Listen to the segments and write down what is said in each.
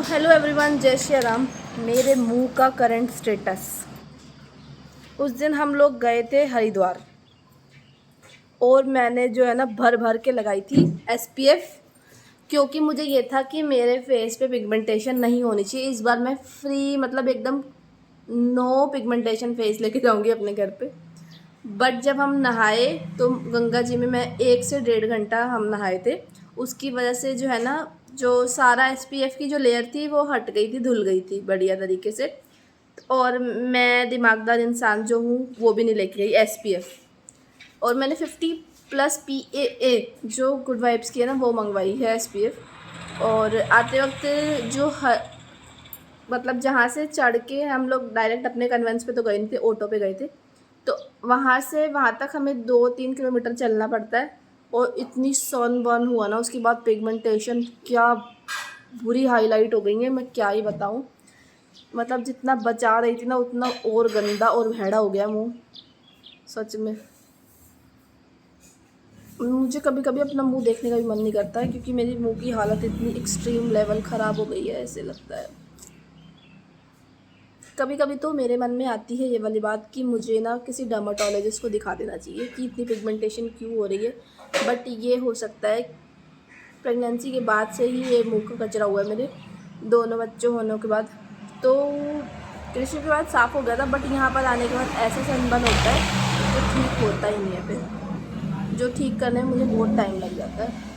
Hello everyone, जय श्री राम। मेरे मुंह का करंट स्टेटस। उस दिन हम लोग गए थे हरिद्वार और मैंने जो है ना भर भर के लगाई थी एसपीएफ, क्योंकि मुझे ये था कि मेरे फेस पे पिगमेंटेशन नहीं होनी चाहिए। इस बार मैं फ्री मतलब एकदम नो पिगमेंटेशन फेस लेके जाऊंगी अपने घर पे। बट जब हम नहाए तो गंगा जी में मैं 1 से 1.5 घंटा हम नहाए थे। उसकी वजह से जो है ना, जो सारा एसपीएफ की जो लेयर थी वो हट गई थी, धुल गई थी बढ़िया तरीके से। और मैं दिमागदार इंसान जो हूँ वो भी नहीं लेके गई एसपीएफ। और मैंने 50+ PAA जो गुड वाइब्स की है ना वो मंगवाई है एसपीएफ। और आते वक्त जो मतलब जहाँ से चढ़ के हम लोग डायरेक्ट अपने कन्वेंस पे तो गए नहीं थे, ऑटो पे गए थे। तो वहाँ से वहाँ तक हमें 2-3 किलोमीटर चलना पड़ता है। और इतनी सन बर्न हुआ ना, उसके बाद पिगमेंटेशन क्या बुरी हाईलाइट हो गई है, मैं क्या ही बताऊँ। मतलब जितना बचा रही थी ना उतना और गंदा और भैड़ा हो गया मुँह, सच में। मुझे कभी कभी अपना मुंह देखने का भी मन नहीं करता है, क्योंकि मेरी मुंह की हालत इतनी एक्सट्रीम लेवल ख़राब हो गई है, ऐसे लगता है। कभी कभी तो मेरे मन में आती है ये वाली बात कि मुझे ना किसी डर्माटोलॉजिस्ट को दिखा देना चाहिए कि इतनी पिगमेंटेशन क्यों हो रही है। बट ये हो सकता है प्रेगनेंसी के बाद से ही ये मुंह का कचरा हुआ है मेरे, दोनों बच्चों होने के बाद। तो कृषि के बाद साफ़ हो गया था, बट यहाँ पर आने के बाद ऐसा सनबर्न होता है जो ठीक होता ही नहीं है। फिर जो ठीक करने में मुझे बहुत टाइम लग जाता है।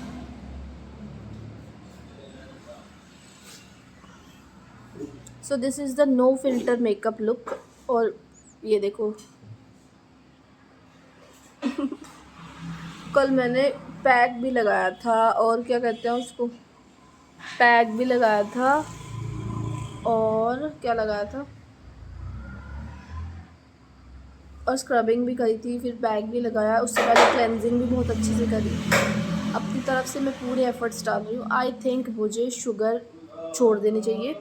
So this is the no filter makeup look. और ये देखो, कल मैंने पैक भी लगाया था, और क्या कहते हैं उसको, पैक भी लगाया था, और क्या लगाया था, और स्क्रबिंग भी करी थी, फिर पैक भी लगाया। उससे पहले क्लेंजिंग भी बहुत अच्छे से करी। अपनी तरफ से मैं पूरे एफर्ट्स डाल रही हूँ। आई थिंक मुझे शुगर छोड़ देनी चाहिए।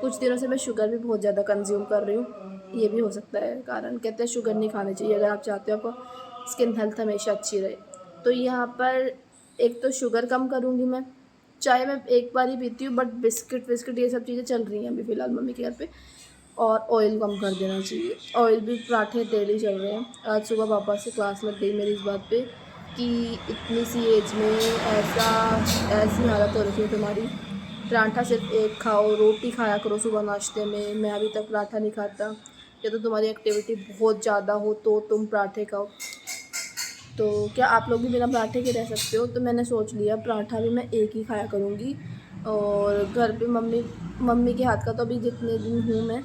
कुछ दिनों से मैं शुगर भी बहुत ज़्यादा कंज्यूम कर रही हूँ, ये भी हो सकता है कारण। कहते हैं शुगर नहीं खानी चाहिए अगर आप चाहते हो आपको स्किन हेल्थ हमेशा अच्छी रहे। तो यहाँ पर एक तो शुगर कम करूँगी मैं। चाय मैं एक बार ही पीती हूँ, बट बिस्किट विस्किट ये सब चीज़ें चल रही हैं अभी फ़िलहाल मम्मी के घर पे। और ऑयल कम कर देना चाहिए। ऑयल भी, पराठे डेली चल रहे हैं। आज सुबह पापा से क्लास लग गई मेरी इस बात पे कि इतनी सी एज में ऐसी हालत हो रखी है तुम्हारी, पराठा सिर्फ एक खाओ, रोटी खाया करो सुबह नाश्ते में। मैं अभी तक पराठा नहीं खाता, या तो तुम्हारी एक्टिविटी बहुत ज़्यादा हो तो तुम पराठे खाओ। तो क्या आप लोग भी बिना पराठे के रह सकते हो? तो मैंने सोच लिया पराठा भी मैं एक ही खाया करूँगी। और घर पे मम्मी मम्मी के हाथ का तो अभी जितने दिन हूँ मैं,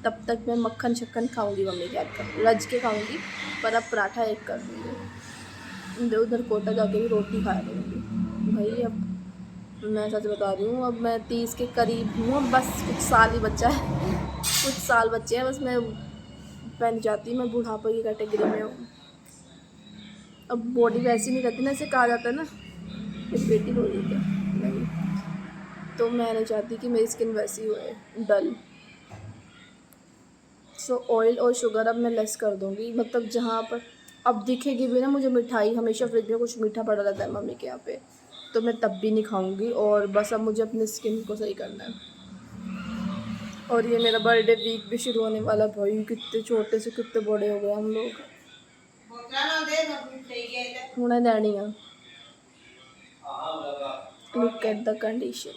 तब तक मैं मक्खन शक्खन खाऊंगी मम्मी के हाथ का, रज के खाऊंगी। पर अब पराठा एक कर दूँगी, इधर उधर कोटा जाके भी रोटी खाया करूँगी भाई। अब मैं सच बता रही हूँ, अब मैं 30 के करीब हूँ, अब बस कुछ साल ही बचा है, कुछ साल बच्चे हैं बस। मैं नहीं चाहती मैं बुढ़ापे की कैटेगरी में हूँ। अब बॉडी वैसी नहीं रहती ना, ऐसे कहा जाता है ना, मेरी बेटी रो रही है क्या? नहीं। तो मैं नहीं चाहती कि मेरी स्किन वैसी हो, डल। सो ऑयल और शुगर अब मैं लेस कर दूँगी। मतलब जहाँ पर अब दिखेगी भी ना मुझे मिठाई, हमेशा फ्रिज में कुछ मीठा पड़ा रहता है मम्मी के यहाँ पे, तो मैं तब भी नहीं खाऊंगी। और बस अब मुझे अपनी स्किन को सही करना है। और ये मेरा बर्थडे वीक भी शुरू होने वाला। भाई कितने छोटे से कितने बड़े हो गए हम लोग। हुणे दैनी है। Look at the condition.